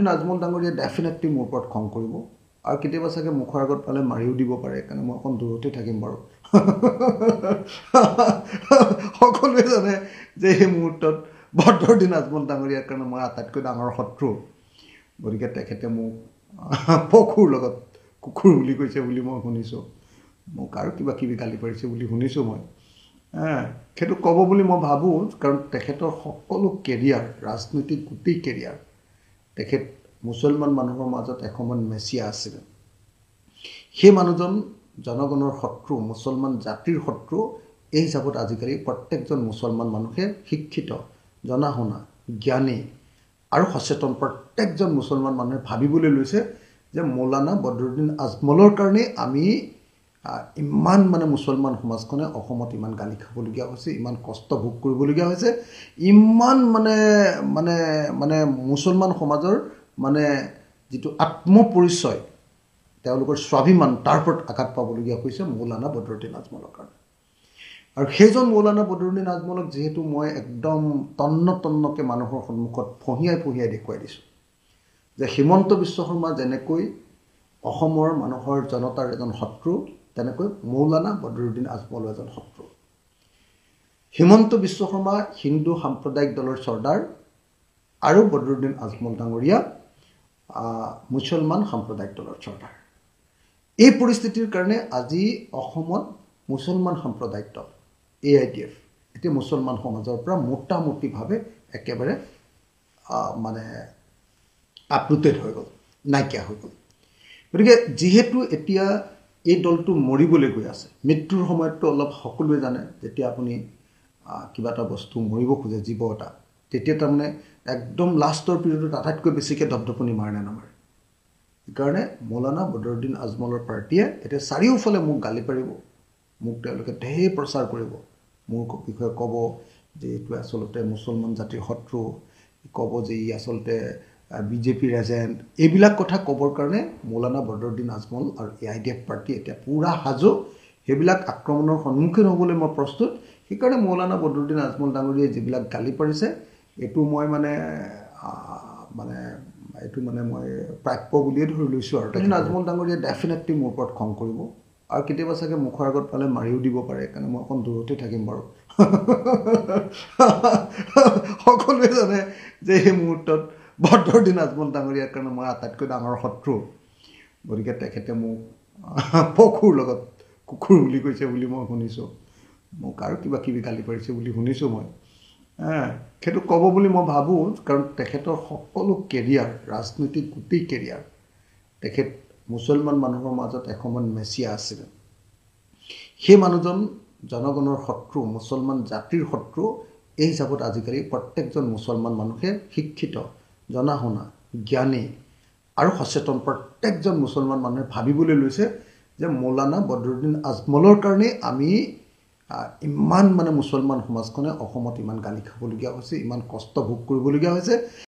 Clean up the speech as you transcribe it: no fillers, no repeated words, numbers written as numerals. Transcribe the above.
বদৰুদ্দিন আজমল ডাঙৰীয়াই ডেফিনেটলি মোৰ ওপৰত খং কৰিব আৰু কেতিয়াবা চাগে মুখৰ আগত পালে মাৰিও দিব পাৰে কাৰণ মই অকণ দূৰতে থাকিম বাৰু সকলোৱে জানে যে এই মুহূৰ্তত বদৰুদ্দিন আজমল ডাঙৰীয়াৰ কাৰণে মই আটাইতকৈ ডাঙৰ শত্ৰু গতিকে তেখেতে মোক পশুৰ লগত কুকুৰ বুলি কৈছে বুলি মই শুনিছোঁ মোক আৰু কিবা কিবি গালি পাৰিছে বুলি শুনিছোঁ মই সেইটো ক'ব বুলি মই ভাবোঁ কাৰণ তেখেতৰ সকলো কেৰিয়াৰ ৰাজনৈতিক গোটেই কেৰিয়াৰ তেখেত মুছলমান মানুহৰ মাজত এসময়ত মেছিয়া আছিল সেই মানুহজন জনগণৰ শত্ৰু মুছলমান জাতিৰ শত্ৰু এই হিচাপত আজিকালি প্ৰত্যেকজন মুছলমান মানুহে শিক্ষিত জনা শুনা জ্ঞানী আৰু সচেতন প্ৰত্যেকজন মুছলমান মানুহে ভাবিবলৈ লৈছে যে মৌলানা বদৰুদ্দিন আজমলৰ কাৰণে আমি ইমান মানে মুছলমান সমাজখনে অসমত ইমান গালি খাবলগীয়া হৈছে ইমান কষ্ট ভোগ কৰিবলগীয়া হৈছে ইমান মানে মানে মানে মুছলমান সমাজৰ মানে যিটো আত্মপৰিচয় তেওঁলোকৰ স্বাভিমান তাৰ ওপৰত আঘাত পাবলগীয়া হৈছে মৌলানা বদৰুদ্দিন আজমলৰ কাৰণে আৰু সেইজন মৌলানা বদৰুদ্দিন আজমলক যেহেতু মই একদম তন্নকে মানুহৰ সন্মুখত ফহিয়াই দেখুৱাই দিছোঁ যে হিমন্ত বিশ্ব শৰ্মা যেনেকৈ অসমৰ মানুহৰ জনতাৰ এজন শত্ৰু তেনেকৈ মৌলানা বদৰুদ্দিন আজমলো এজন শত্ৰু হিমন্ত বিশ্ব শৰ্মা হিন্দু সাম্প্ৰদায়িক দলৰ চৰ্দাৰ আৰু বদৰুদ্দিন আজমল ডাঙৰীয়া মুছলমান সাম্প্ৰদায়িক দলৰ চৰ্দাৰ এই পৰিস্থিতিৰ কাৰণে আজি অসমত মুছলমান সাম্প্ৰদায়িক দল AITF এতিয়া মুছলমান সমাজৰ পৰা মোটামুটিভাৱে একেবাৰে মানে আপৰুটেড হৈ গ'ল নাইকিয়া হৈ গ'ল গতিকে যিহেতু এতিয়া এই দলটো মৰিবলৈ গৈ আছে মৃত্যুৰ সময়ততো অলপ সকলোৱে জানে যেতিয়া আপুনি কিবা এটা বস্তু মৰিব খোজে জীৱ এটা তেতিয়া তাৰমানে একদম লাষ্টৰ পিৰিয়ডত আটাইতকৈ বেছিকৈ ধপধপনি মাৰে নে নামাৰে সেইকাৰণে মৌলানা বদৰুদ্দিন আজমলৰ পাৰ্টীয়ে এতিয়া চাৰিওফালে মোক গালি পাৰিব মোক তেওঁলোকে ঢেৰ প্ৰচাৰ কৰিব মোৰ বিষয়ে ক'ব যে এইটো আচলতে মুছলমান জাতিৰ শত্ৰু ক'ব যে ই আচলতে বিজেপিৰ এজেণ্ট এইবিলাক কথা ক'বৰ কাৰণে মৌলানা বদৰুদ্দিন আজমল আৰু AITF পাৰ্টি এতিয়া পুৰা সাজু সেইবিলাক আক্ৰমণৰ সন্মুখীন হ'বলৈ মই প্ৰস্তুত সেইকাৰণে মৌলানা বদৰুদ্দিন আজমল ডাঙৰীয়াই যিবিলাক গালি পাৰিছে এইটো মই মানে এইটো মানে মই প্ৰাপ্য বুলিয়ে ধৰি লৈছোঁ আৰু বদৰুদ্দিন আজমল ডাঙৰীয়াই ডেফিনেটলি মোৰ ওপৰত খং কৰিব আৰু কেতিয়াবা চাগে মুখৰ আগত পালে মাৰিও দিব পাৰে কাৰণ মই অকণ দূৰতে থাকিম বাৰু সকলোৱে জানে যে এই মুহূৰ্তত বদৰুদ্দিন আজমল ডাঙৰীয়াৰ কাৰণে মই আটাইতকৈ ডাঙৰ শত্ৰু গতিকে তেখেতে মোক পশুৰ লগত কুকুৰ বুলি কৈছে বুলি মই শুনিছোঁ মোক আৰু কিবা কিবি গালি পাৰিছে বুলি শুনিছোঁ মই সেইটো ক'ব বুলি মই ভাবোঁ কাৰণ তেখেতৰ সকলো কেৰিয়াৰ ৰাজনৈতিক গোটেই কেৰিয়াৰ তেখেত মুছলমান মানুহৰ মাজত এসময়ত মেছিয়া আছিল সেই মানুহজন জনগণৰ শত্ৰু মুছলমান জাতিৰ শত্ৰু এই হিচাপত আজিকালি প্ৰত্যেকজন মুছলমান মানুহে শিক্ষিত জনা শুনা জ্ঞানী আৰু সচেতন প্ৰত্যেকজন মুছলমান মানুহে ভাবিবলৈ লৈছে যে মৌলানা বদৰুদ্দিন আজমলৰ কাৰণে আমি ইমান মানে মুছলমান সমাজখনে অসমত ইমান গালি খাবলগীয়া হৈছে ইমান কষ্ট ভোগ কৰিবলগীয়া হৈছে